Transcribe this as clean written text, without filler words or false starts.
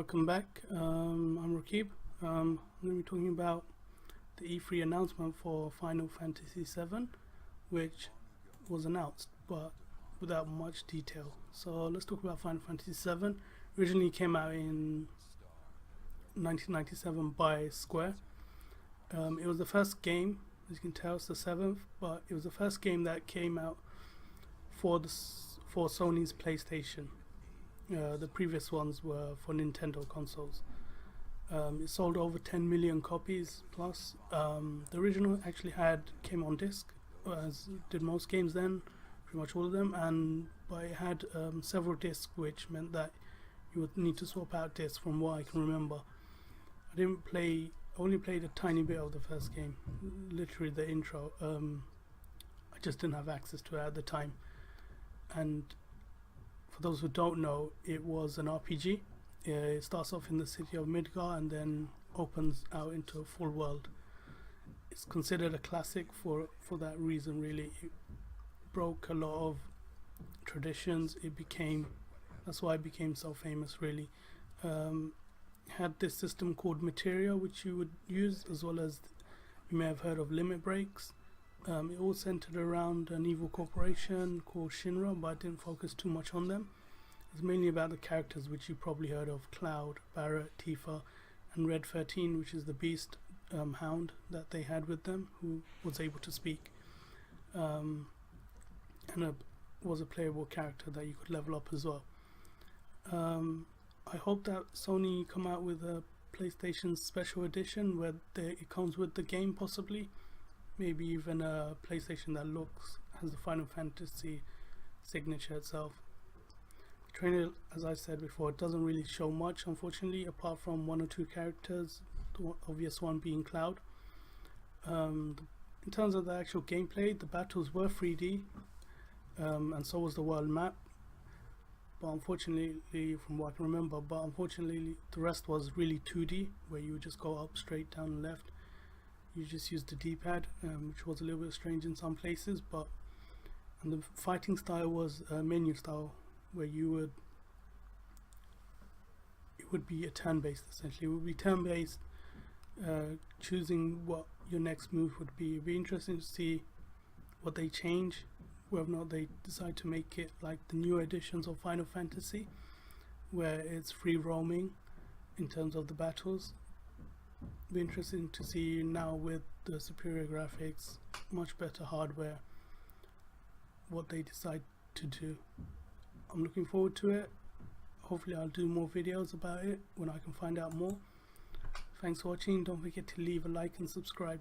welcome back. I'm Rokib. I'm going to be talking about the E3 announcement for Final Fantasy VII, which was announced but without much detail. So let's talk about Final Fantasy VII. Originally came out in 1997 by Square. It was the first game, as you can tell, it's the 7th, but it was the first game that came out for Sony's PlayStation. The previous ones were for Nintendo consoles. It sold over 10 million copies plus. The original actually came on disc, as did most games then, pretty much all of them, but it had several discs, which meant that you would need to swap out discs from what I can remember. I only played a tiny bit of the first game, literally the intro. I just didn't have access to it at the time. And for those who don't know, it was an RPG. It starts off in the city of Midgar and then opens out into a full world. It's considered a classic for that reason, really. It broke a lot of traditions. That's why it became so famous, really. Had this system called Materia, which you would use, as well as you may have heard of limit breaks. It all centered around an evil corporation called Shinra, but I didn't focus too much on them. It's mainly about the characters, which you probably heard of: Cloud, Barrett, Tifa, and Red 13, which is the beast hound that they had with them, who was able to speak, and was a playable character that you could level up as well. I hope that Sony come out with a PlayStation Special Edition where it comes with the game, possibly. Maybe even a PlayStation that has the Final Fantasy signature itself. The trailer, as I said before, it doesn't really show much, unfortunately, apart from one or two characters, the obvious one being Cloud. In terms of the actual gameplay, the battles were 3D, and so was the world map. But unfortunately, from what I can remember, the rest was really 2D, where you would just go up, straight, down, and left. You just used the D-pad, which was a little bit strange in some places, and the fighting style was a menu style, where it would be a turn-based, essentially. It would be turn-based, choosing what your next move would be. It'd be interesting to see what they change, whether or not they decide to make it like the new editions of Final Fantasy, where it's free roaming in terms of the battles. Be interesting to see now, with the superior graphics, much better hardware, what they decide to do. I'm looking forward to it. Hopefully I'll do more videos about it when I can find out more. Thanks for watching. Don't forget to leave a like and subscribe.